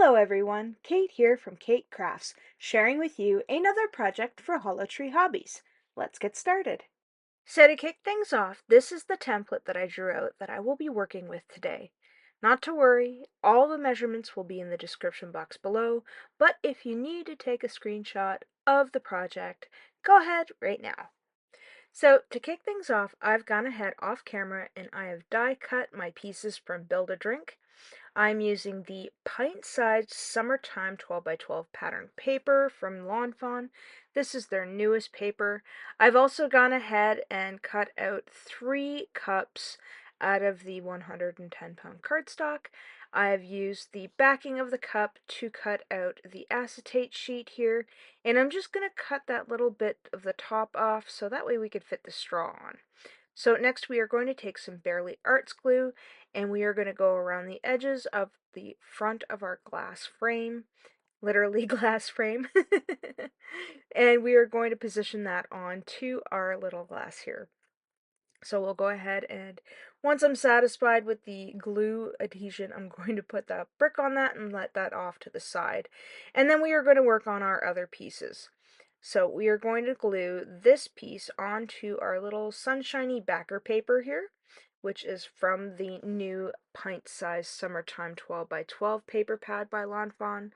Hello everyone, Kate here from Keight Krafts, sharing with you another project for Hollow Tree Hobbies. Let's get started. So to kick things off, this is the template that I drew out that I will be working with today. Not to worry, all the measurements will be in the description box below, but if you need to take a screenshot of the project, go ahead right now. So to kick things off, I've gone ahead off camera and I have die cut my pieces from Build a Drink. I'm using the Pint Sized Summertime 12 by 12 pattern paper from Fawn. This is their newest paper. I've also gone ahead and cut out 3 cups out of the 110-pound cardstock. I've used the backing of the cup to cut out the acetate sheet here, and I'm just going to cut that little bit of the top off so that way we could fit the straw on. So next we are going to take some Bearly Arts glue and we are going to go around the edges of the front of our glass frame, literally glass frame, and we are going to position that onto our little glass here. So we'll go ahead and once I'm satisfied with the glue adhesion, I'm going to put that brick on that and let that off to the side. And then we are going to work on our other pieces. So we are going to glue this piece onto our little sunshiny backer paper here, which is from the new Pint Sized Summertime 12 by 12 paper pad by Fawn.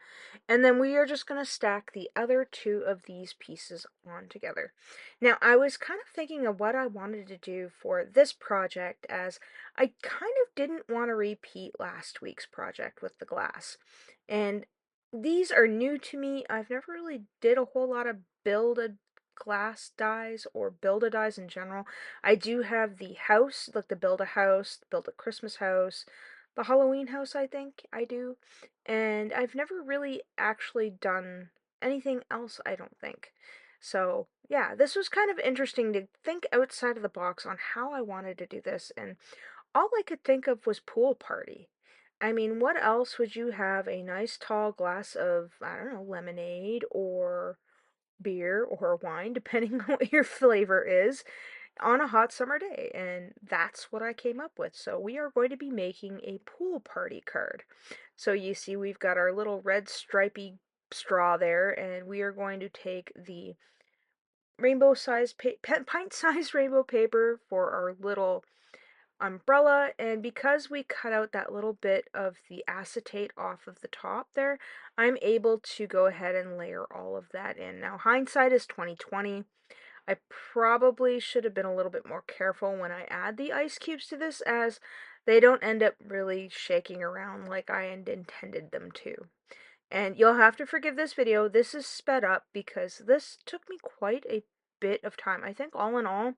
And then we are just going to stack the other 2 of these pieces on together. Now, I was kind of thinking of what I wanted to do for this project, as I kind of didn't want to repeat last week's project with the glass. And these are new to me. I've never really did a whole lot of build a glass dies or build a dies in general. I do have the house, like the build a house, build a Christmas house, the Halloween house, I think I do. And I've never really actually done anything else, I don't think. So, yeah, this was kind of interesting to think outside of the box on how I wanted to do this, and all I could think of was pool party. I mean, what else would you have a nice tall glass of, I don't know, lemonade or beer or wine, depending on what your flavor is, on a hot summer day? And that's what I came up with. So we are going to be making a pool party card. So you see we've got our little red stripy straw there, and we are going to take the pint-sized rainbow paper for our little umbrella, and because we cut out that little bit of the acetate off of the top there, I'm able to go ahead and layer all of that in. Now, hindsight is 2020. I probably should have been a little bit more careful when I add the ice cubes to this, as they don't end up really shaking around like I intended them to. And you'll have to forgive this video. This is sped up because this took me quite a bit of time. I think all in all,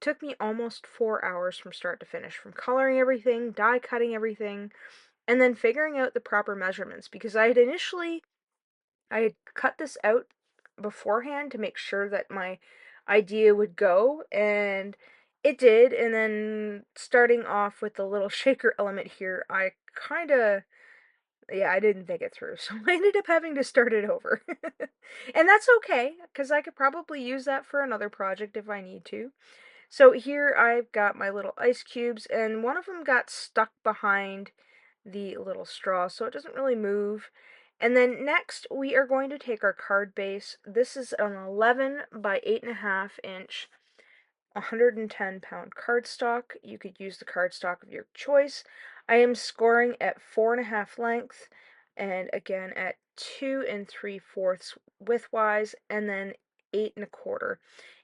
took me almost 4 hours from start to finish, from coloring everything, die cutting everything, and then figuring out the proper measurements, because I had cut this out beforehand to make sure that my idea would go, and it did. And then starting off with the little shaker element here, I didn't think it through, so I ended up having to start it over. And that's okay, because I could probably use that for another project if I need to. So here I've got my little ice cubes, and one of them got stuck behind the little straw, so it doesn't really move. And then next we are going to take our card base. This is an 11 by 8.5 inch 110-pound cardstock. You could use the cardstock of your choice. I am scoring at 4.5 length, and again at 2 3/4 widthwise, and then 8 1/4.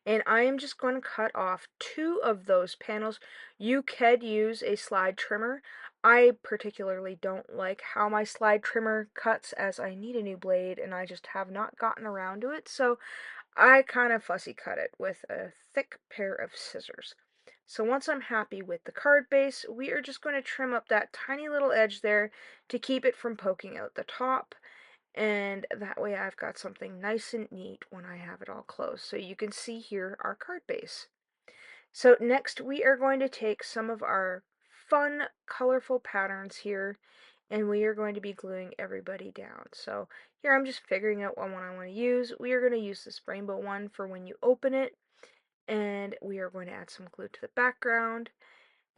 And I am just going to cut off 2 of those panels. You could use a slide trimmer. I particularly don't like how my slide trimmer cuts, as I need a new blade and I just have not gotten around to it. So I kind of fussy cut it with a thick pair of scissors. So once I'm happy with the card base, we are just going to trim up that tiny little edge there to keep it from poking out the top. And that way I've got something nice and neat when I have it all closed. So you can see here our card base. So next we are going to take some of our fun, colorful patterns here, and we are going to be gluing everybody down. So here I'm just figuring out what one I want to use. We are going to use this rainbow one for when you open it, and we are going to add some glue to the background.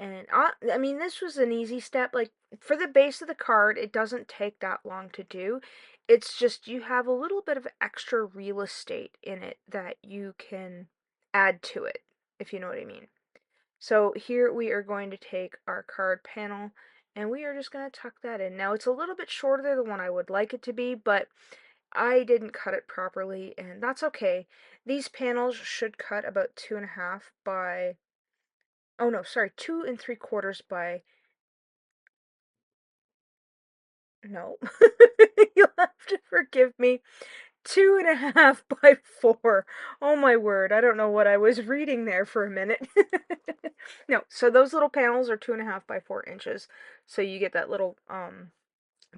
And I mean, this was an easy step. Like, for the base of the card, it doesn't take that long to do. It's just you have a little bit of extra real estate in it that you can add to it, if you know what I mean. So here we are going to take our card panel and we are just going to tuck that in. Now it's a little bit shorter than what I would like it to be, but I didn't cut it properly and that's okay. These panels should cut about 2.5 by, oh no, sorry, 2 3/4 by, no, you'll have to forgive me. 2.5 by 4. Oh my word, I don't know what I was reading there for a minute. No, so those little panels are 2.5 by 4 inches. So you get that little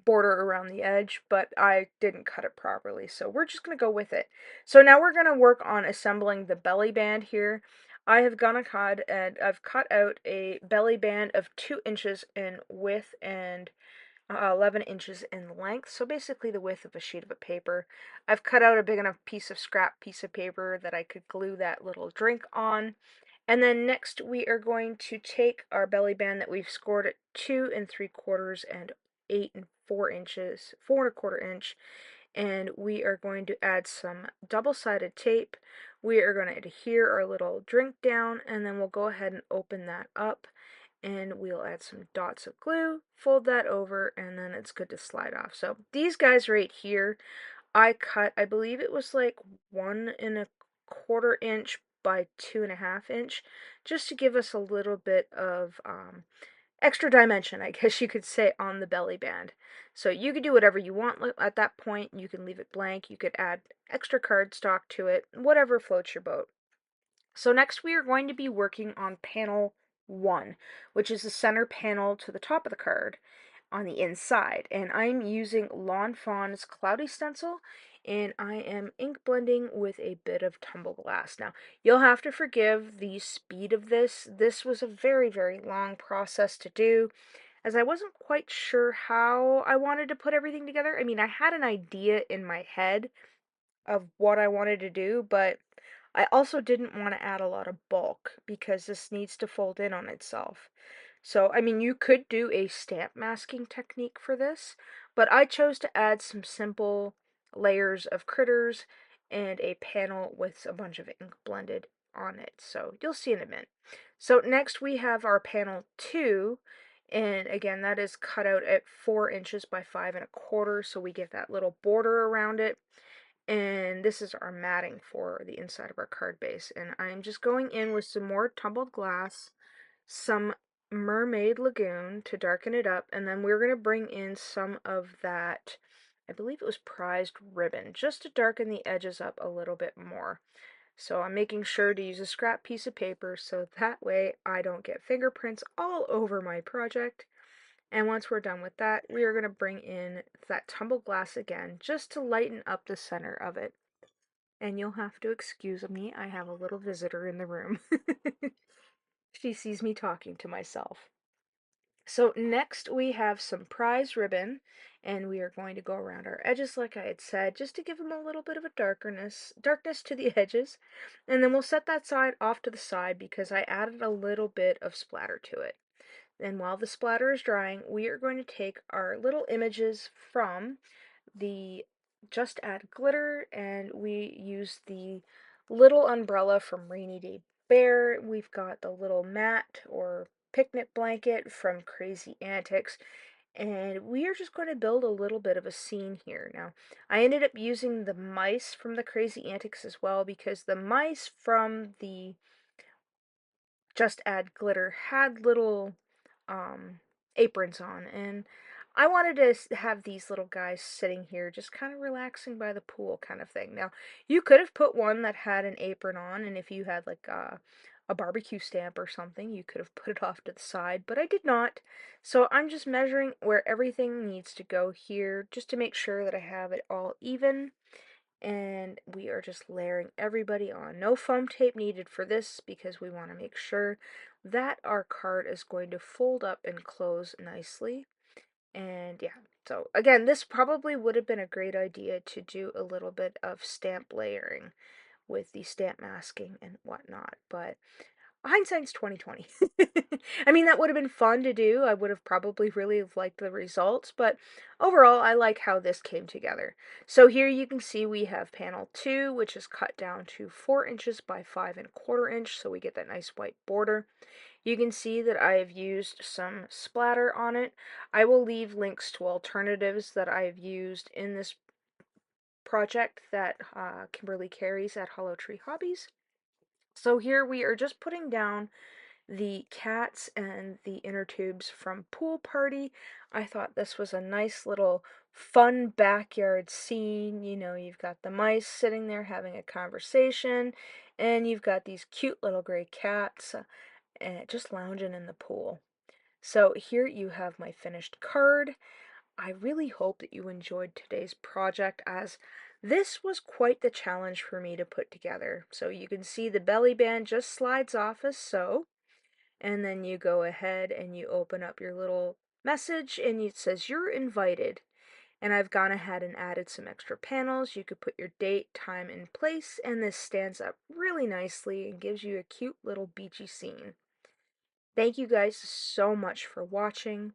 border around the edge, but I didn't cut it properly. So we're just gonna go with it. So now we're gonna work on assembling the belly band here. I have gone ahead and I've cut out a belly band of 2 inches in width and 11 inches in length, so basically the width of a sheet of a paper. I've cut out a big enough scrap piece of paper that I could glue that little drink on. And then next we are going to take our belly band that we've scored at 2 3/4 and 8 4 inches, 4 1/4 inch, and we are going to add some double-sided tape. We are going to adhere our little drink down, and then we'll go ahead and open that up and we'll add some dots of glue, fold that over, and then it's good to slide off. So these guys right here, I cut, I believe it was like 1 1/4 inch by 2.5 inch, just to give us a little bit of extra dimension, I guess you could say, on the belly band. So you could do whatever you want at that point. You can leave it blank, you could add extra cardstock to it, whatever floats your boat. So next we are going to be working on panel 1, which is the center panel to the top of the card on the inside. And I'm using Lawn Fawn's Cloudy Stencil, and I am ink blending with a bit of Tumbled Glass. Now, you'll have to forgive the speed of this. This was a very, very long process to do, as I wasn't quite sure how I wanted to put everything together. I mean, I had an idea in my head of what I wanted to do, but I also didn't want to add a lot of bulk because this needs to fold in on itself. So, I mean, you could do a stamp masking technique for this, but I chose to add some simple layers of critters and a panel with a bunch of ink blended on it. So, you'll see in a minute. So, next we have our panel 2, and again, that is cut out at 4 inches by 5 1/4, so we get that little border around it. And this is our matting for the inside of our card base. And I'm just going in with some more Tumbled Glass, some Mermaid Lagoon to darken it up, and then we're going to bring in some of that, I believe it was prized ribbon, just to darken the edges up a little bit more. So I'm making sure to use a scrap piece of paper so that way I don't get fingerprints all over my project. And once we're done with that, we are going to bring in that Tumbled Glass again, just to lighten up the center of it. And you'll have to excuse me, I have a little visitor in the room. She sees me talking to myself. So next we have some prize ribbon, and we are going to go around our edges like I had said, just to give them a little bit of a darkness to the edges. And then we'll set that side off to the side because I added a little bit of splatter to it. And while the splatter is drying, we are going to take our little images from the Just Add Glitter, and we use the little umbrella from Rainy Day Bear. We've got the little mat or picnic blanket from Crazy Antics, and we are just going to build a little bit of a scene here. Now, I ended up using the mice from the Crazy Antics as well, because the mice from the Just Add Glitter had little aprons on, and I wanted to have these little guys sitting here just kind of relaxing by the pool kind of thing. Now, you could have put one that had an apron on, and if you had like a barbecue stamp or something, you could have put it off to the side, but I did not. So I'm just measuring where everything needs to go here just to make sure that I have it all even. And we are just layering everybody on. No foam tape needed for this because we want to make sure that our card is going to fold up and close nicely. And yeah, so again, this probably would have been a great idea to do a little bit of stamp layering with the stamp masking and whatnot, but Hindsight's 2020. I mean, that would have been fun to do. I would have probably really liked the results, but overall, I like how this came together. So here you can see we have panel 2, which is cut down to 4 inches by 5¼ inch, so we get that nice white border. You can see that I have used some splatter on it. I will leave links to alternatives that I have used in this project that Kimberly carries at Hollow Tree Hobbies. So here we are just putting down the cats and the inner tubes from Pool Party. I thought this was a nice little fun backyard scene. You know, you've got the mice sitting there having a conversation, and you've got these cute little gray cats just lounging in the pool. So here you have my finished card. I really hope that you enjoyed today's project, as this was quite the challenge for me to put together. So you can see the belly band just slides off as so, and then you go ahead and you open up your little message and it says you're invited. And I've gone ahead and added some extra panels. You could put your date, time, and place, and this stands up really nicely and gives you a cute little beachy scene. Thank you guys so much for watching.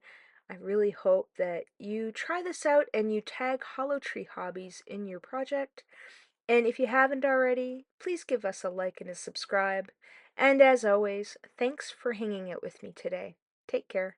I really hope that you try this out and you tag Hollow Tree Hobbies in your project. And if you haven't already, please give us a like and a subscribe. And as always, thanks for hanging out with me today. Take care.